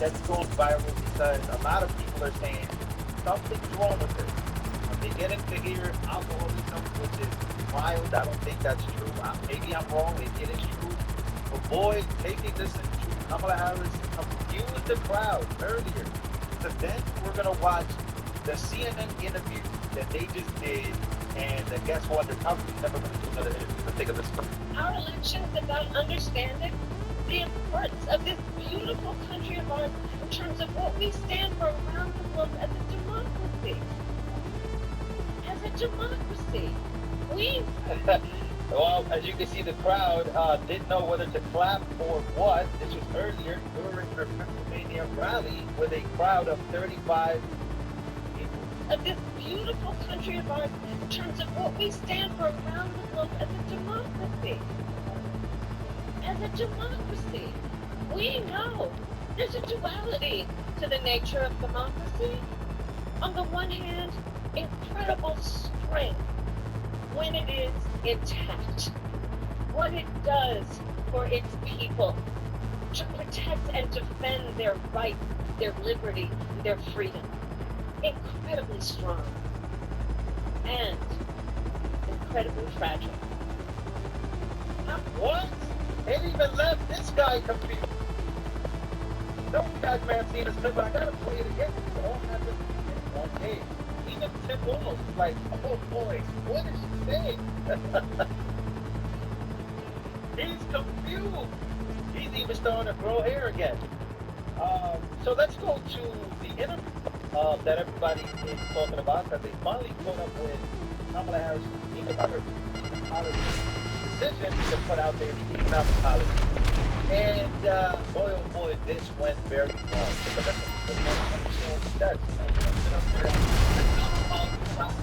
that's going viral because a lot of people are saying something's wrong with this. They get into here alcoholism, which is wild. I don't think that's true. Maybe I'm wrong. Maybe it is true. But boy, taking this into Kamala Harris confused the crowd earlier. So then we're gonna watch the CNN interview that they just did, and guess what? They're probably never gonna do another interview. But think of this. Our elections about understanding the importance of this beautiful country of ours in terms of what we stand for around the globe as a democracy. As a democracy. We Well, as you can see, the crowd didn't know whether to clap or what. This was earlier during her Pennsylvania rally with a crowd of 35 people. Of this beautiful country of ours in terms of what we stand for around the globe as a democracy. As a democracy. We know there's a duality to the nature of democracy. On the one hand, incredible strength when it is intact. What it does for its people to protect and defend their rights, their liberty, their freedom. Incredibly strong and incredibly fragile. What? They even left this guy confused. No, you guys may have seen this clip, but I gotta play it again. It all happened in one day. Even Tim Wolf is like, oh boy, what is she saying? He's confused. He's even starting to grow hair again. So let's go to the interview that everybody is talking about, because they finally caught up with Kamala Harris speaking about her policy decision to put out there the economic policy. And boy, oh boy, this went very wrong. Because that's what people don't understand what it does.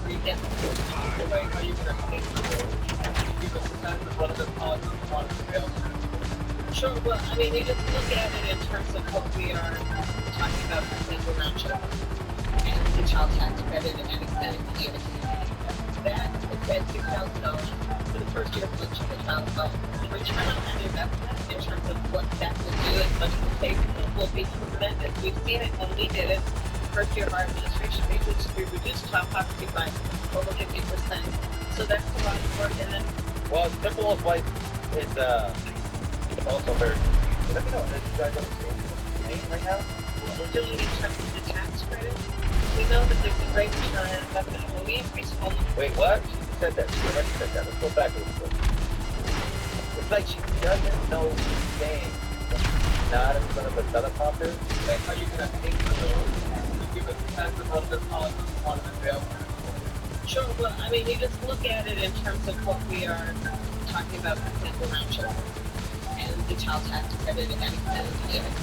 Are you going to think one of the policies? Sure, well, I mean, you just look at it in terms of what we are talking about for single non-child and the child tax credit and extended years. That is at $6,000 for the first year of the child fund. The return on that investment in terms of what that will do and much will take will be tremendous. We've seen it when we did it. First year of our administration, we reduced child poverty by over 50%. So that's a lot of work. And then, well, Timberwolf's wife is also very. Let me know if you guys understand the name right now. what we're doing in terms of the tax credit, we know that there's a great return on investment. When we increase home. Wait, what? She said that. She already said that. Let's go back a little bit. It's like she doesn't know she's saying. Not in front of a teleprompter. Like, are you going to think of those? Give us a sense of what the policy on the bill. Sure, well, I mean, you just look at it in terms of what we are talking about for single non-child and the child tax credit and extended years.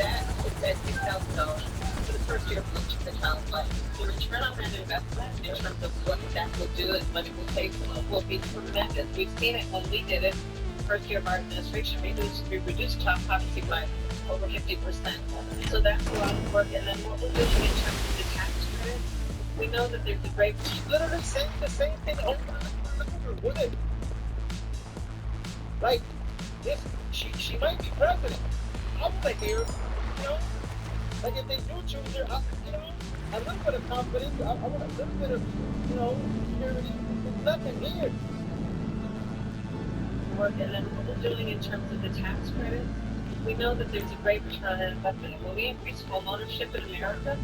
That is at $6,000 for the first year of the child fund. The return on that investment in terms of what that will do and what it will take will be tremendous. We've seen it when we did it. First year of our administration, we reduced child poverty by over 50%. So that's a lot of work. And then what we're doing in terms of the tax credit, we know that there's a great. She's literally saying the same thing over and over. Would it? Like, this, she might be president. I want to hear, you know, like if they do choose her, you know, a little bit of confidence. I want a little bit of, you know, security. There's nothing here. Work, and then what we're doing in terms of the tax credit, we know that there's a great return on investment. When we increase home ownership in America,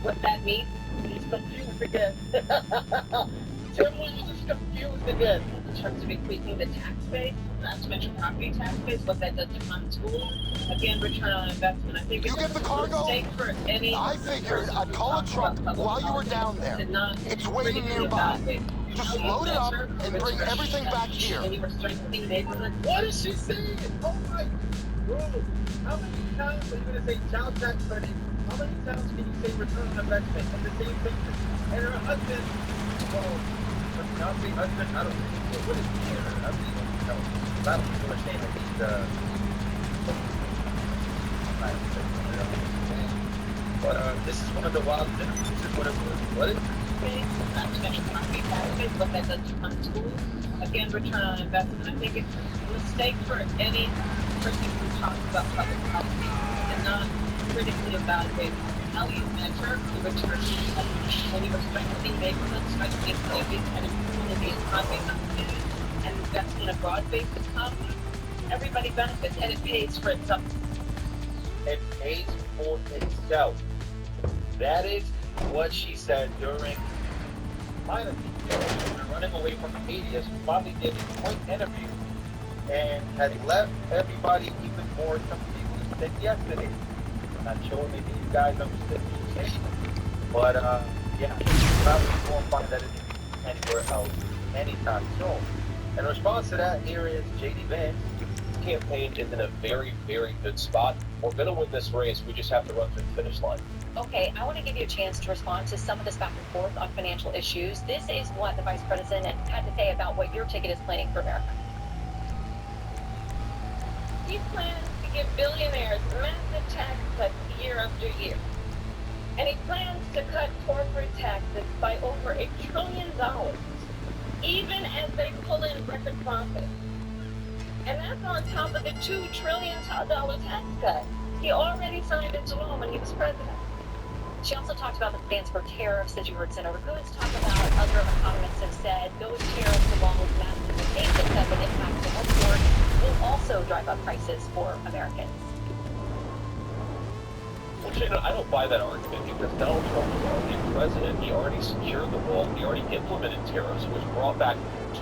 what that means, He's confused again. Tim was just confused again. in terms of increasing the tax base, not to mention property tax base, what that does to fund schools. Again, return on investment. I think You get the cargo? mistake for any. I figured I'd call a truck while you were down there. It's waiting nearby. Just load it up and bring everything back here. And you were strengthening neighborhoods. What is she saying? Oh my, bro. How many times are you going to say child tax credit? How many times can you say return on investment and the same thing? And her husband, well, her fiance husband, I don't know. What is he? Her husband? No. A lot of people are saying that he's but this is one of the wild interviews. This is what it was. What is it? Not to mention property tax base, what that does to fund schools. Again, return on investment. I think it's a mistake for any person who talks about public policy and not critically about it, how you measure the return when you were strengthening neighborhoods, strengthening communities, and improving the economy of communities, and investing in a broad-based economy, everybody benefits, and it pays for itself. It pays for itself. That is what she said during finally running away from the media. She probably did a quick interview and has left everybody even more confused than yesterday. I'm not sure maybe you guys understood what she said, but yeah, probably won't find that anywhere else anytime soon. In response to that, here is JD Vance. Campaign is in a very, very good spot. We're going to win this race. We just have to run through the finish line. Okay, I want to give you a chance to respond to some of this back and forth on financial issues. This is what the Vice President had to say about what your ticket is planning for America. He plans to give billionaires massive tax cuts year after year. And he plans to cut corporate taxes by over $1 trillion, even as they pull in record profits. And that's on top of the $2 trillion tax cut he already signed into law when he was president. She also talked about the plans for tariffs, as you heard Senator Goods talk about. Other economists have said those tariffs, along with massive basics that would impact the workforce, will also drive up prices for Americans. Well, Shannon, I don't buy that argument because Donald Trump was already president. He already secured the wall. He already implemented tariffs, which brought back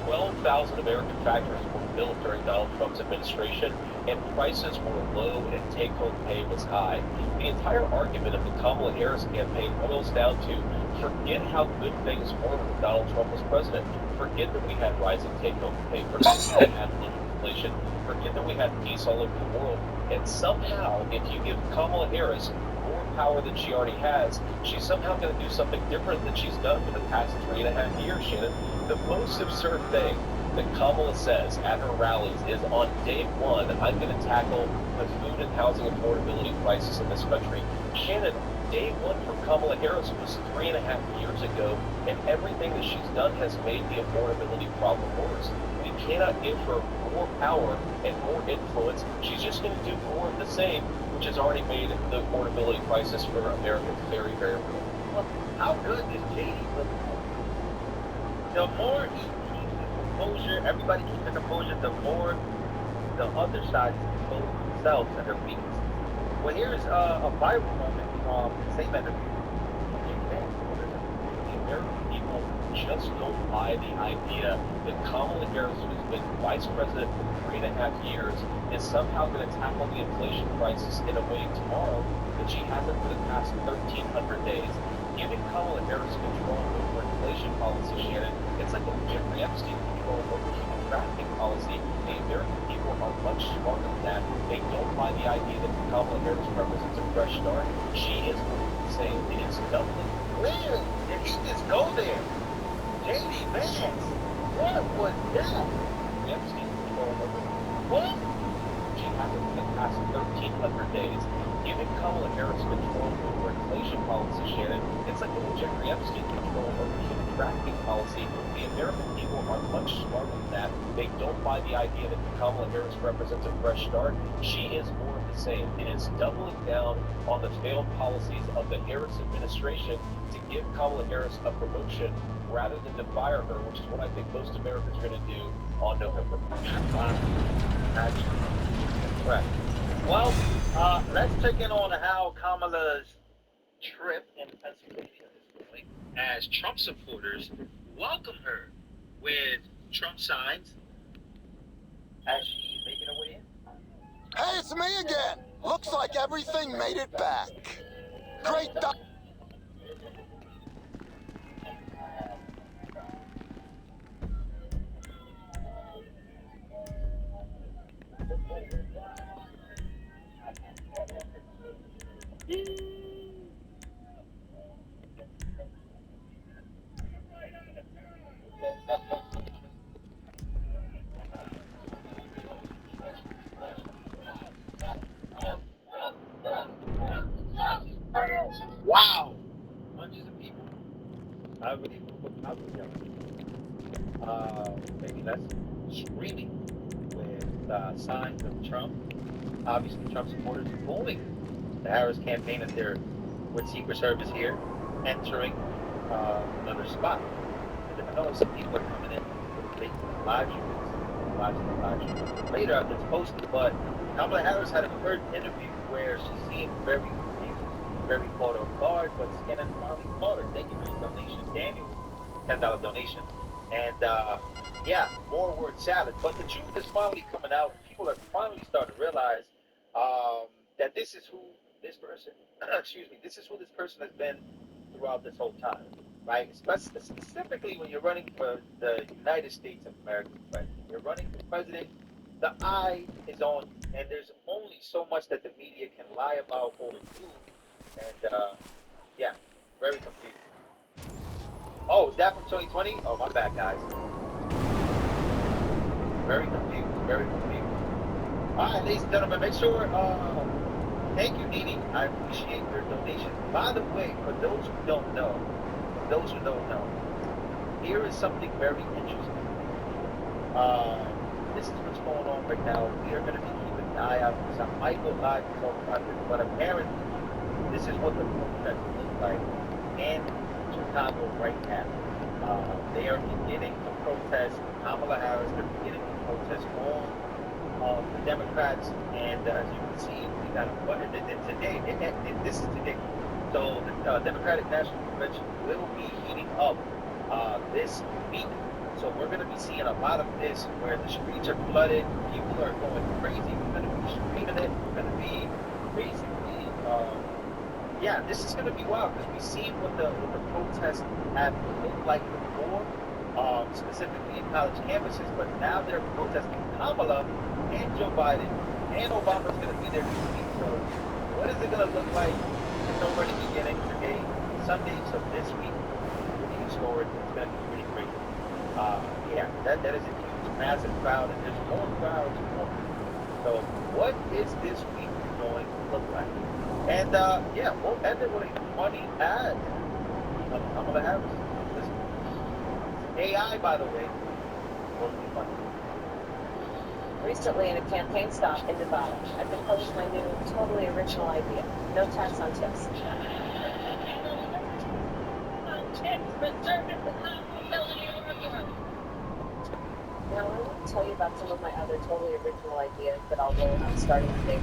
12,000 American factories were built during Donald Trump's administration, and prices were low and take-home pay was high. The entire argument of the Kamala Harris campaign boils down to forget how good things were when Donald Trump was president. Forget that we had rising take-home pay. Forget that we had low inflation. Forget that we had peace all over the world. And somehow, if you give Kamala Harris more power than she already has, she's somehow going to do something different than she's done for the past 3.5 years, Shannon. The most absurd thing that Kamala says at her rallies is on day one, I'm going to tackle the food and housing affordability crisis in this country. Shannon, day one for Kamala Harris was 3.5 years ago, and everything that she's done has made the affordability problem worse. We cannot give her more power and more influence. She's just going to do more of the same, which has already made the affordability crisis for Americans very, very real. Well, how good is JD look? The more he keeps his composure, everybody keeps their composure, the more the other side expose themselves and their weaknesses. Well, here's a viral moment from the same interview. The American people just don't buy the idea that Kamala Harris, who's been vice president for 3.5 years, is somehow going to tackle the inflation crisis in a way tomorrow that she hasn't for the past 1,300 days. Giving Kamala Harris control over inflation policy, Shannon, it's like a Jeffrey Epstein control over human trafficking policy. The American people are much smarter than that. They don't buy the idea that Kamala Harris represents a fresh start. She is saying it is doubling. Where did he just go there? JD Vance. What was that? Epstein control over What? she hasn't for the past 1,300 days. Giving Kamala Harris control over inflation policy, Shannon, it's like a Jeffrey Epstein control over human trafficking policy. The American people are much smarter than that. They don't buy the idea that Kamala Harris represents a fresh start. She is more of the same. It is doubling down on the failed policies of the Harris administration to give Kamala Harris a promotion rather than to fire her, which is what I think most Americans are going to do on November 1st. Wow. That's correct. Well, let's check in on how Kamala's trip in Pennsylvania is going as Trump supporters welcome her with Trump signs as she's making her way in. Hey, it's me again. Looks like everything made it back. Great. Wow! Hundreds of people. I really maybe less screaming with signs of Trump. Obviously, Trump supporters booing the Harris campaign as they're with Secret Service here, entering another spot. And I know some people are coming in with fake live shootings, watching the live shootings later after it's posted, but Kamala Harris had a third interview where she seemed very confused, very caught off guard, but CNN finally called her. Thank you for your donation, Daniel. $10 donation. And yeah, more word salad. But the truth is finally coming out. People are finally starting to realize that this is who this person, excuse me, this is who this person has been throughout this whole time, right? Specifically when you're running for the United States of America's president. You're running for president, the eye is on you. And there's only so much that the media can lie about or do. And yeah, very confusing. Oh, is that from 2020? Oh, my bad, guys. Very confused. Very confused. All right, ladies and gentlemen, make sure. Thank you, Nini. I appreciate your donation. By the way, for those who don't know, here is something very interesting. This is what's going on right now. We are going to be keeping an eye out for this. I might go live to talk about this, but apparently, this is what the protest looks like in Chicago right now. They are beginning to protest Kamala Harris. They're beginning to protest all the Democrats. And as you can see, we got a button. Today, this is today. So the Democratic National Convention will be heating up this week. So we're going to be seeing a lot of this where the streets are flooded. People are going crazy. We're going to be streaming it. We're going to be basically, yeah, this is going to be wild because we've seen what the protests have looked like before, specifically in college campuses. But now they're protesting Kamala and Joe Biden, and Obama's going to be there this week. So what is it going to look like? It's already beginning today, Sunday, so this week will be historic. It's going to be pretty crazy. Yeah, that is a huge, massive crowd, and there's more crowds coming. So what is this week going to look like? And yeah, we'll end it with a funny ad of Kamala Harris. Listen, AI, by the way, will be funny. Recently, in a campaign stop in Nevada, I proposed my new, totally original idea: no tax on tips. Now, I want to tell you about some of my other totally original ideas that I'll roll out starting today.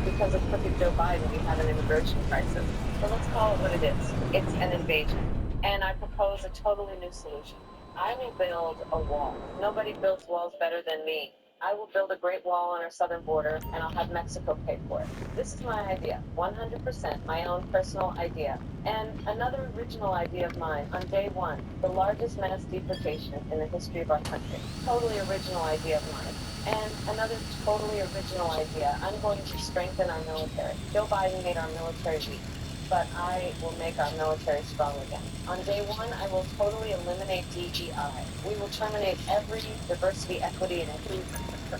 Because of crooked Joe Biden, we have an immigration crisis. So let's call it what it is. It's an invasion. And I propose a totally new solution. I will build a wall. Nobody builds walls better than me. I will build a great wall on our southern border, and I'll have Mexico pay for it. This is my idea, 100% my own personal idea. And another original idea of mine, on day one, the largest mass deportation in the history of our country. Totally original idea of mine. And another totally original idea, I'm going to strengthen our military. Joe Biden made our military weak, but I will make our military strong again. On day one, I will totally eliminate DEI. We will terminate every diversity, equity, and inclusion. Yeah,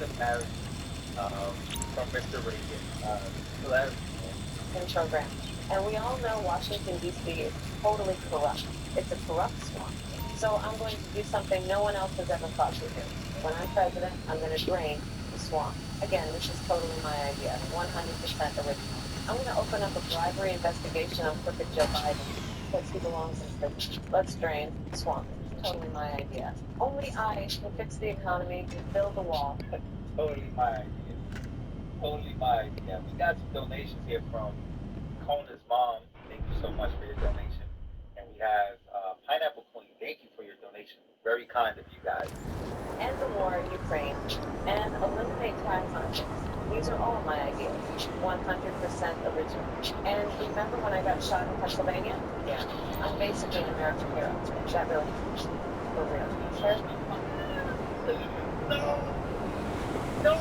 this is a marriage from Mr. Reagan. Hilarious. Program. And we all know Washington, D.C. is totally corrupt. It's a corrupt swamp. So I'm going to do something no one else has ever thought to do. When I'm president, I'm going to drain the swamp. Again, this is totally my idea, 100% original. I'm going to open up a bribery investigation on crooked Joe Biden because he belongs in prison. Let's drain the swamp. Totally my idea. Only I can fix the economy, build the wall. Totally my idea. Totally my idea. We got some donations here from Kona's mom. Thank you so much for your donation. And we have Pineapple Queen. Thank you for your donation. Very kind of you guys. End the war in Ukraine and eliminate tax on things. These are all my ideas, 100% original. And remember when I got shot in Pennsylvania? Yeah, I'm basically an American hero. That really, for real. Sure? No.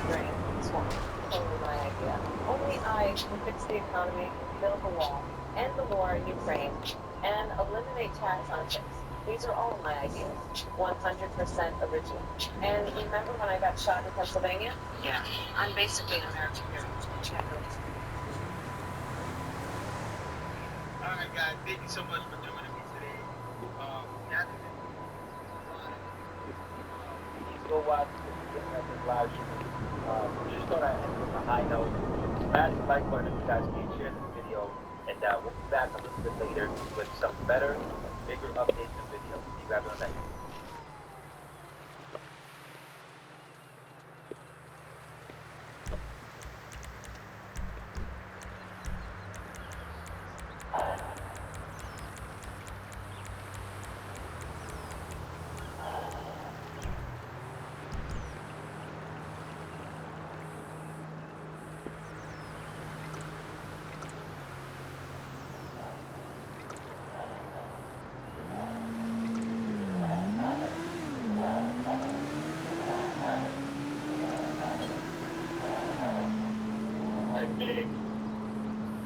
Drain, swamp, totally my idea. Only I can fix the economy, build the wall, end the war in Ukraine, and eliminate tax on things. These are all my ideas, 100% original. And remember when I got shot in Pennsylvania? Yeah, I'm basically an American hero. All right, guys. Thank you so much for joining me today. Please go watch this live stream. We're just gonna end with a high note. smash the like button if you guys can, share this video, and we'll be back a little bit later with some better, bigger updates and videos. See you guys on the next one.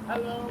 Hello,